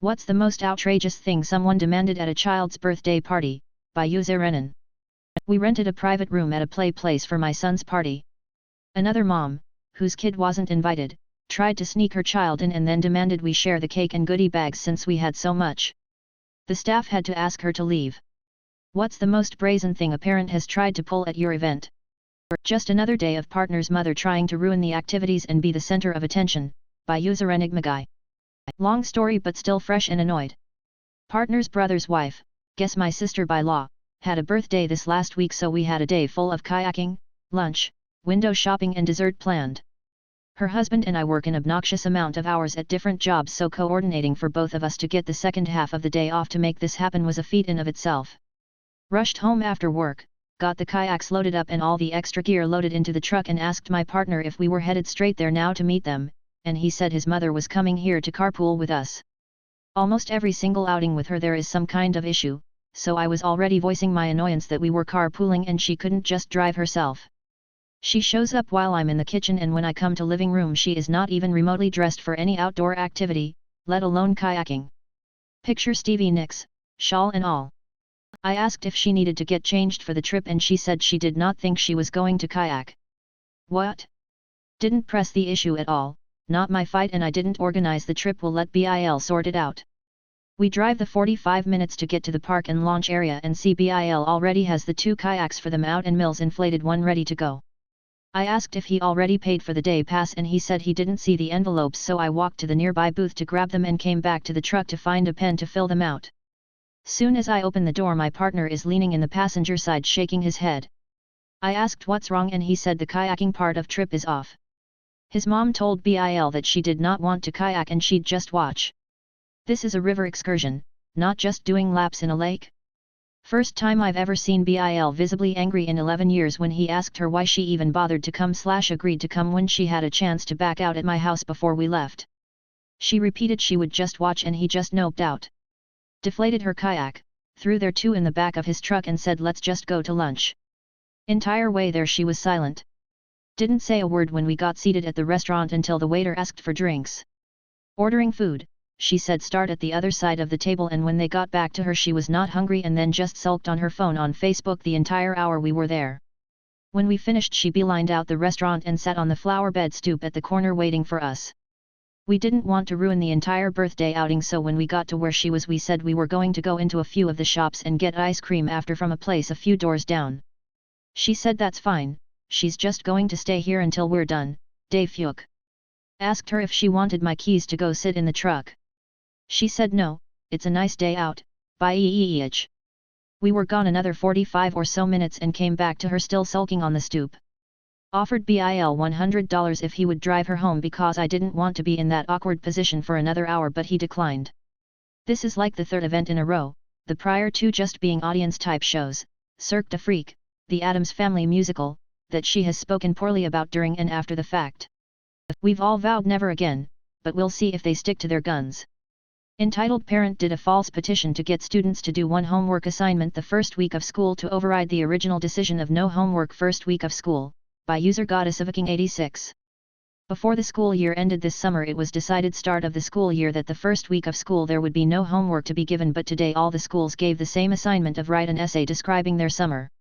What's the most outrageous thing someone demanded at a child's birthday party? By user Renan. We rented a private room at a place for my son's party. Another mom, whose kid wasn't invited, tried to sneak her child in and then demanded we share the cake and goodie bags since we had so much. The staff had to ask her to leave. What's the most brazen thing a parent has tried to pull at your event? Just another day of partner's mother trying to ruin the activities and be the center of attention, by user Enigma Guy. Long story but still fresh and annoyed. Partner's brother's wife, guess my sister by law, had a birthday this last week, so we had a day full of kayaking, lunch, window shopping and dessert planned. Her husband and I work an obnoxious amount of hours at different jobs, so coordinating for both of us to get the second half of the day off to make this happen was a feat in of itself. Rushed home after work, got the kayaks loaded up and all the extra gear loaded into the truck and asked my partner if we were headed straight there now to meet them, and he said his mother was coming here to carpool with us. Almost every single outing with her there is some kind of issue, so I was already voicing my annoyance that we were carpooling and she couldn't just drive herself. She shows up while I'm in the kitchen, and when I come to living room she is not even remotely dressed for any outdoor activity, let alone kayaking. Picture Stevie Nicks, shawl and all. I asked if she needed to get changed for the trip and she said she did not think she was going to kayak. What? Didn't press the issue at all, not my fight, and I didn't organize the trip, will let BIL sort it out. We drive the 45 minutes to get to the park and launch area and see BIL already has the 2 kayaks for them out and Mills inflated one ready to go. I asked if he already paid for the day pass and he said he didn't see the envelopes, so I walked to the nearby booth to grab them and came back to the truck to find a pen to fill them out. Soon as I open the door, my partner is leaning in the passenger side shaking his head. I asked what's wrong and he said the kayaking part of trip is off. His mom told BIL that she did not want to kayak and she'd just watch. This is a river excursion, not just doing laps in a lake. First time I've ever seen BIL visibly angry in 11 years when he asked her why she even bothered to come/agreed to come when she had a chance to back out at my house before we left. She repeated she would just watch and he just noped out. Deflated her kayak, threw their 2 in the back of his truck and said let's just go to lunch. Entire way there she was silent. Didn't say a word when we got seated at the restaurant until the waiter asked for drinks. Ordering food, she said start at the other side of the table, and when they got back to her she was not hungry and then just sulked on her phone on Facebook the entire hour we were there. When we finished she beelined out the restaurant and sat on the flower bed stoop at the corner waiting for us. We didn't want to ruin the entire birthday outing, so when we got to where she was we said we were going to go into a few of the shops and get ice cream after from a place a few doors down. She said that's fine, she's just going to stay here until we're done. Dave Fuchs. Asked her if she wanted my keys to go sit in the truck. She said no, it's a nice day out, bye. We were gone another 45 or so minutes and came back to her still sulking on the stoop. Offered BIL $100 if he would drive her home because I didn't want to be in that awkward position for another hour, but he declined. This is like the 3rd event in a row, the prior 2 just being audience type shows, Cirque du Freak, the Addams Family musical, that she has spoken poorly about during and after the fact. We've all vowed never again, but we'll see if they stick to their guns. Entitled Parent did a false petition to get students to do 1 homework assignment the first week of school to override the original decision of no homework first week of school, by user Goddess86. Before the school year ended this summer it was decided start of the school year that the first week of school there would be no homework to be given, but today all the schools gave the same assignment of write an essay describing their summer.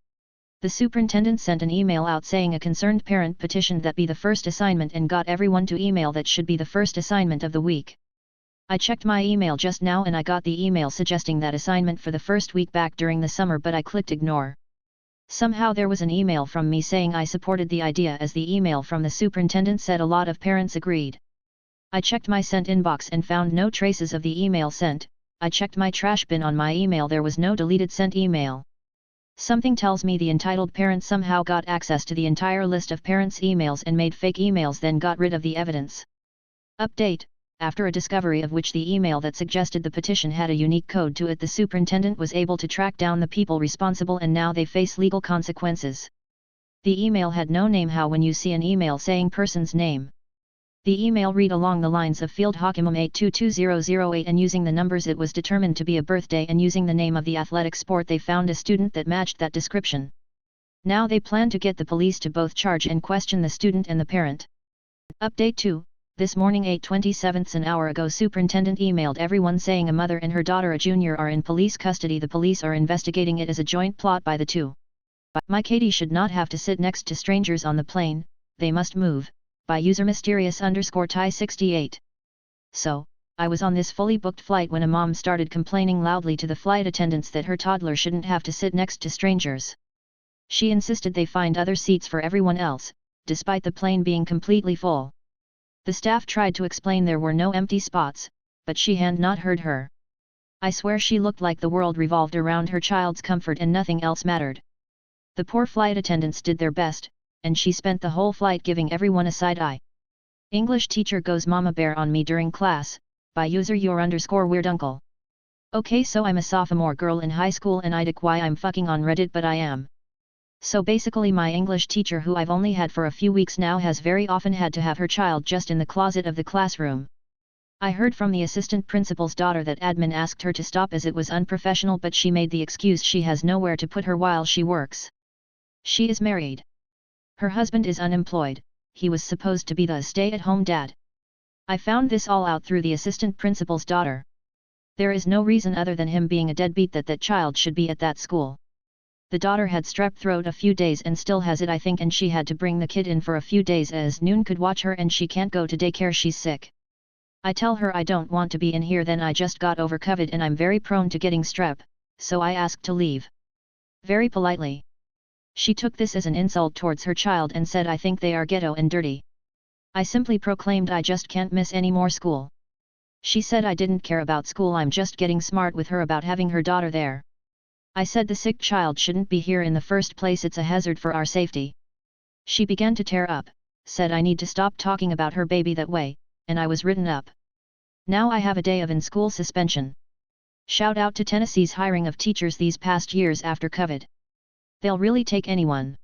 The superintendent sent an email out saying a concerned parent petitioned that be the first assignment and got everyone to email that should be the first assignment of the week. I checked my email just now and I got the email suggesting that assignment for the first week back during the summer, but I clicked ignore. Somehow there was an email from me saying I supported the idea, as the email from the superintendent said a lot of parents agreed. I checked my sent inbox and found no traces of the email sent. I checked my trash bin on my email, there was no deleted sent email. Something tells me the entitled parent somehow got access to the entire list of parents' emails and made fake emails, then got rid of the evidence. Update: after a discovery of which the email that suggested the petition had a unique code to it, the superintendent was able to track down the people responsible and now they face legal consequences. The email had no name. How when you see an email saying person's name? The email read along the lines of Field Hockey 822008 and using the numbers it was determined to be a birthday, and using the name of the athletic sport they found a student that matched that description. Now they plan to get the police to both charge and question the student and the parent. Update 2. This morning 8:27 an hour ago superintendent emailed everyone saying a mother and her daughter a junior are in police custody. The police are investigating it as a joint plot by the two. My Katie should not have to sit next to strangers on the plane, they must move, by user mysterious_Ty68. So, I was on this fully booked flight when a mom started complaining loudly to the flight attendants that her toddler shouldn't have to sit next to strangers. She insisted they find other seats for everyone else, despite the plane being completely full. The staff tried to explain there were no empty spots, but she had not heard her. I swear she looked like the world revolved around her child's comfort and nothing else mattered. The poor flight attendants did their best, and she spent the whole flight giving everyone a side eye. English teacher goes mama bear on me during class, by user your_weird uncle. Okay, so I'm a sophomore girl in high school and I'd why I'm fucking on Reddit, but I am. So basically my English teacher, who I've only had for a few weeks now, has very often had to have her child just in the closet of the classroom. I heard from the assistant principal's daughter that admin asked her to stop as it was unprofessional, but she made the excuse she has nowhere to put her while she works. She is married. Her husband is unemployed, he was supposed to be the stay-at-home dad. I found this all out through the assistant principal's daughter. There is no reason other than him being a deadbeat that child should be at that school. The daughter had strep throat a few days and still has it, I think, and she had to bring the kid in for a few days as Noon could watch her and she can't go to daycare, she's sick. I tell her I don't want to be in here, then I just got over COVID and I'm very prone to getting strep, so I asked to leave. Very politely. She took this as an insult towards her child and said I think they are ghetto and dirty. I simply proclaimed I just can't miss any more school. She said I didn't care about school, I'm just getting smart with her about having her daughter there. I said the sick child shouldn't be here in the first place, it's a hazard for our safety. She began to tear up, said I need to stop talking about her baby that way, and I was written up. Now I have a day of in-school suspension. Shout out to Tennessee's hiring of teachers these past years after COVID. They'll really take anyone.